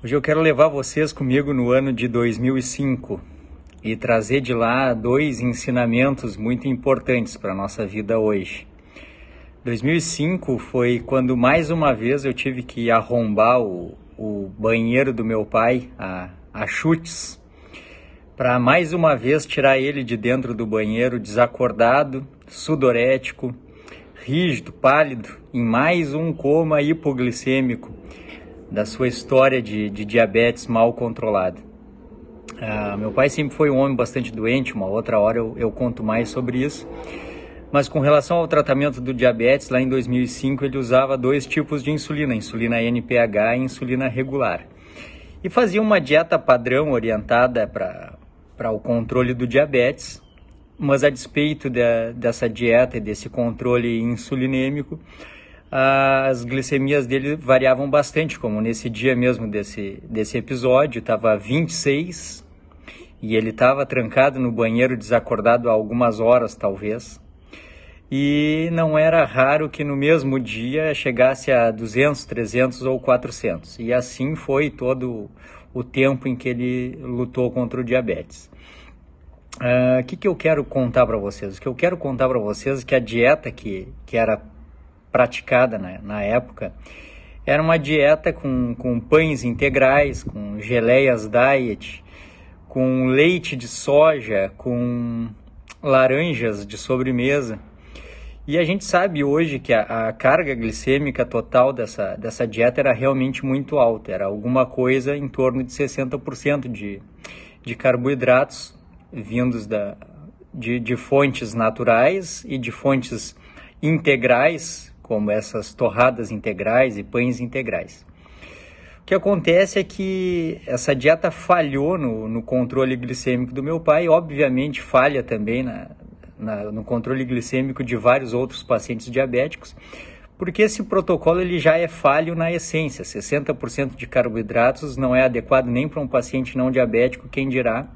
Hoje eu quero levar vocês comigo no ano de 2005 e trazer de lá dois ensinamentos muito importantes para a nossa vida hoje. 2005 foi quando mais uma vez eu tive que arrombar o banheiro do meu pai a chutes, para mais uma vez tirar ele de dentro do banheiro desacordado, sudorético, rígido, pálido, em mais um coma hipoglicêmico da sua história de diabetes mal controlado. Meu pai sempre foi um homem bastante doente, uma outra hora eu conto mais sobre isso, mas com relação ao tratamento do diabetes, lá em 2005 ele usava dois tipos de insulina, insulina NPH e insulina regular, e fazia uma dieta padrão orientada para o controle do diabetes, mas a despeito dessa dieta e desse controle insulinêmico, as glicemias dele variavam bastante, como nesse dia mesmo desse episódio, estava 26 e ele estava trancado no banheiro, desacordado há algumas horas talvez, e não era raro que no mesmo dia chegasse a 200, 300 ou 400, e assim foi todo o tempo em que ele lutou contra o diabetes. O que eu quero contar para vocês? O que eu quero contar para vocês é que a dieta que era praticada na época era uma dieta com pães integrais, com geleias diet, com leite de soja, com laranjas de sobremesa. E a gente sabe hoje que a carga glicêmica total dessa dieta era realmente muito alta, era alguma coisa em torno de 60% de carboidratos vindos de fontes naturais e de fontes integrais, como essas torradas integrais e pães integrais. O que acontece é que essa dieta falhou no controle glicêmico do meu pai, obviamente falha também no controle glicêmico de vários outros pacientes diabéticos, porque esse protocolo ele já é falho na essência. 60% de carboidratos não é adequado nem para um paciente não diabético, quem dirá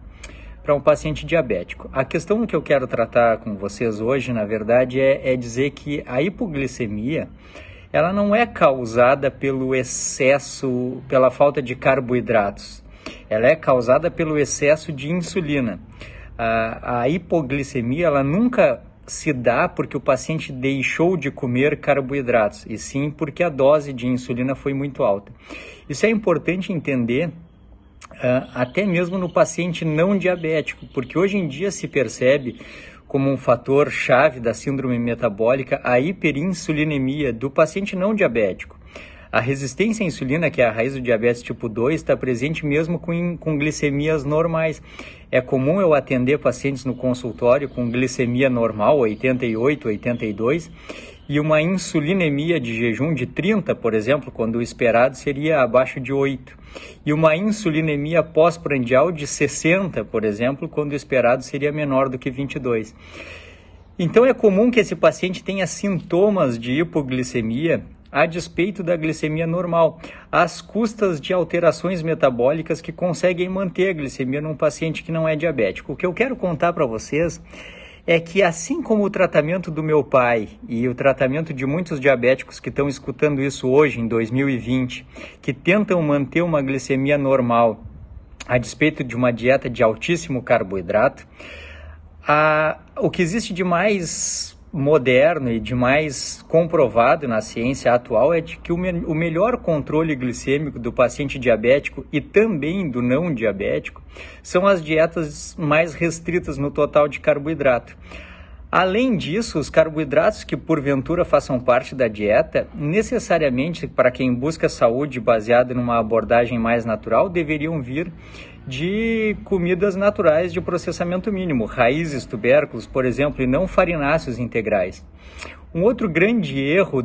para um paciente diabético. A questão que eu quero tratar com vocês hoje, na verdade, é dizer que a hipoglicemia, ela não é causada pelo excesso, pela falta de carboidratos. Ela é causada pelo excesso de insulina. A hipoglicemia, ela nunca se dá porque o paciente deixou de comer carboidratos, e sim porque a dose de insulina foi muito alta. Isso é importante entender até mesmo no paciente não diabético, porque hoje em dia se percebe como um fator chave da síndrome metabólica a hiperinsulinemia do paciente não diabético. A resistência à insulina, que é a raiz do diabetes tipo 2, está presente mesmo com glicemias normais. É comum eu atender pacientes no consultório com glicemia normal, 88, 82, e uma insulinemia de jejum de 30, por exemplo, quando o esperado seria abaixo de 8. E uma insulinemia pós-prandial de 60, por exemplo, quando o esperado seria menor do que 22. Então é comum que esse paciente tenha sintomas de hipoglicemia a despeito da glicemia normal, às custas de alterações metabólicas que conseguem manter a glicemia num paciente que não é diabético. O que eu quero contar para vocês é que, assim como o tratamento do meu pai e o tratamento de muitos diabéticos que estão escutando isso hoje, em 2020, que tentam manter uma glicemia normal a despeito de uma dieta de altíssimo carboidrato, o que existe de mais moderno e de mais comprovado na ciência atual é de que o melhor controle glicêmico do paciente diabético e também do não diabético são as dietas mais restritas no total de carboidrato. Além disso, os carboidratos que porventura façam parte da dieta, necessariamente para quem busca saúde baseada numa abordagem mais natural, deveriam vir de comidas naturais de processamento mínimo, raízes, tubérculos, por exemplo, e não farináceos integrais. Um outro grande erro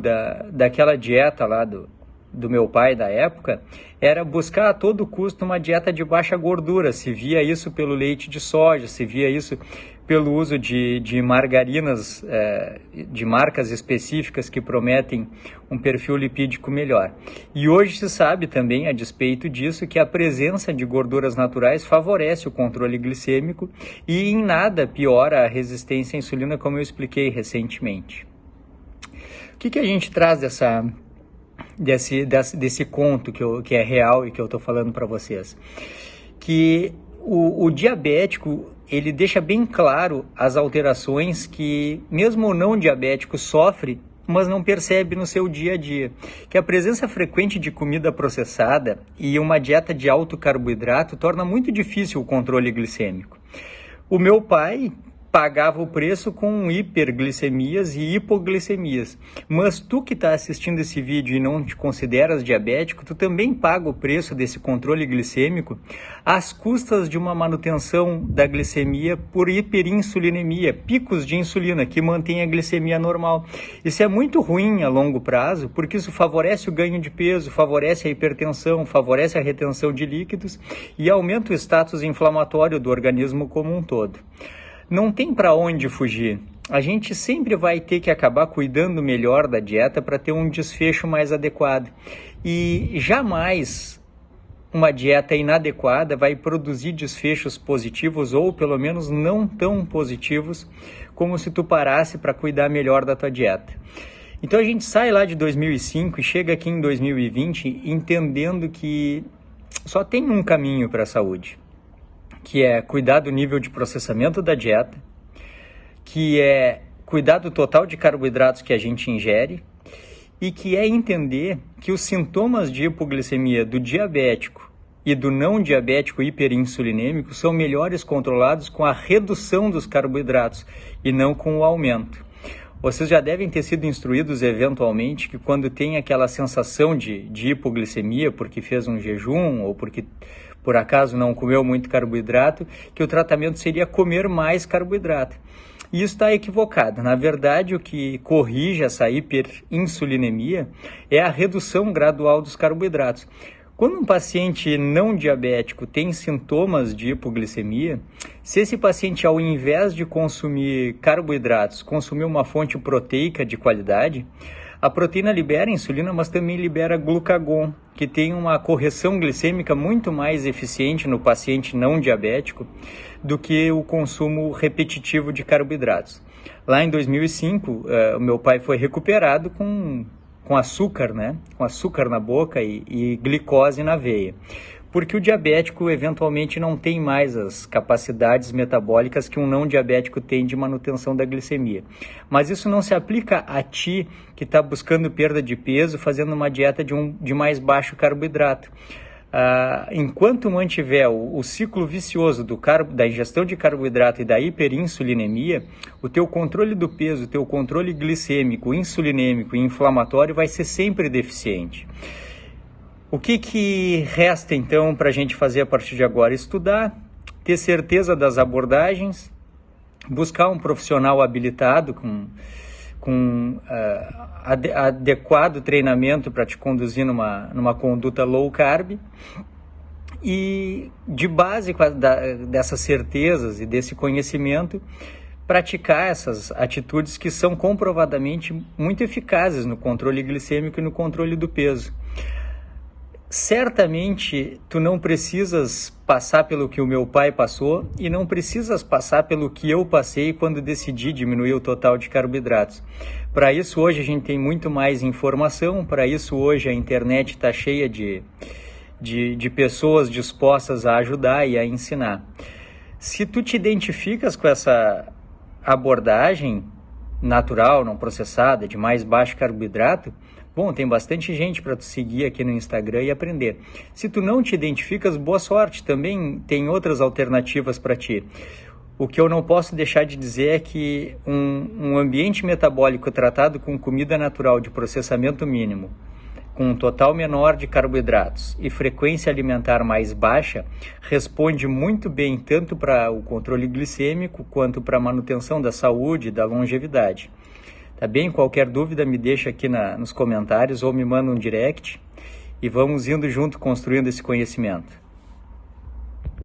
daquela dieta lá do meu pai da época era buscar a todo custo uma dieta de baixa gordura. Se via isso pelo leite de soja, se via isso pelo uso de margarinas de marcas específicas que prometem um perfil lipídico melhor. E hoje se sabe também, a despeito disso, que a presença de gorduras naturais favorece o controle glicêmico e em nada piora a resistência à insulina, como eu expliquei recentemente. O que a gente traz desse conto que é real e que eu estou falando para vocês. Que o diabético, ele deixa bem claro as alterações que mesmo o não diabético sofre, mas não percebe no seu dia a dia. Que a presença frequente de comida processada e uma dieta de alto carboidrato torna muito difícil o controle glicêmico. O meu pai pagava o preço com hiperglicemias e hipoglicemias. Mas tu que está assistindo esse vídeo e não te consideras diabético, tu também paga o preço desse controle glicêmico às custas de uma manutenção da glicemia por hiperinsulinemia, picos de insulina que mantém a glicemia normal. Isso é muito ruim a longo prazo, porque isso favorece o ganho de peso, favorece a hipertensão, favorece a retenção de líquidos e aumenta o status inflamatório do organismo como um todo. Não tem para onde fugir. A gente sempre vai ter que acabar cuidando melhor da dieta para ter um desfecho mais adequado. E jamais uma dieta inadequada vai produzir desfechos positivos ou pelo menos não tão positivos como se tu parasse para cuidar melhor da tua dieta. Então a gente sai lá de 2005 e chega aqui em 2020 entendendo que só tem um caminho para a saúde, que é cuidar do nível de processamento da dieta, que é cuidar do total de carboidratos que a gente ingere e que é entender que os sintomas de hipoglicemia do diabético e do não diabético hiperinsulinêmico são melhores controlados com a redução dos carboidratos e não com o aumento. Vocês já devem ter sido instruídos eventualmente que quando tem aquela sensação de hipoglicemia porque fez um jejum ou porque por acaso não comeu muito carboidrato, que o tratamento seria comer mais carboidrato. E isso está equivocado. Na verdade, o que corrige essa hiperinsulinemia é a redução gradual dos carboidratos. Quando um paciente não diabético tem sintomas de hipoglicemia, se esse paciente, ao invés de consumir carboidratos, consumir uma fonte proteica de qualidade, a proteína libera insulina, mas também libera glucagon, que tem uma correção glicêmica muito mais eficiente no paciente não diabético do que o consumo repetitivo de carboidratos. Lá em 2005, o meu pai foi recuperado com açúcar, né? Com açúcar na boca e glicose na veia. Porque o diabético eventualmente não tem mais as capacidades metabólicas que um não diabético tem de manutenção da glicemia. Mas isso não se aplica a ti que está buscando perda de peso, fazendo uma dieta de mais baixo carboidrato. Enquanto mantiver o ciclo vicioso da ingestão de carboidrato e da hiperinsulinemia, o teu controle do peso, o teu controle glicêmico, insulinêmico e inflamatório vai ser sempre deficiente. O que resta, então, para a gente fazer a partir de agora? Estudar, ter certeza das abordagens, buscar um profissional habilitado com adequado treinamento para te conduzir numa conduta low carb e, de base dessas certezas e desse conhecimento, praticar essas atitudes que são comprovadamente muito eficazes no controle glicêmico e no controle do peso. Certamente, tu não precisas passar pelo que o meu pai passou e não precisas passar pelo que eu passei quando decidi diminuir o total de carboidratos. Para isso, hoje a gente tem muito mais informação, para isso hoje a internet está cheia de pessoas dispostas a ajudar e a ensinar. Se tu te identificas com essa abordagem natural, não processada, de mais baixo carboidrato, bom, tem bastante gente para tu seguir aqui no Instagram e aprender. Se tu não te identificas, boa sorte, também tem outras alternativas para ti. O que eu não posso deixar de dizer é que um ambiente metabólico tratado com comida natural de processamento mínimo, com um total menor de carboidratos e frequência alimentar mais baixa, responde muito bem tanto para o controle glicêmico quanto para a manutenção da saúde e da longevidade. Tá bem? Qualquer dúvida me deixa aqui nos comentários ou me manda um direct e vamos indo junto construindo esse conhecimento.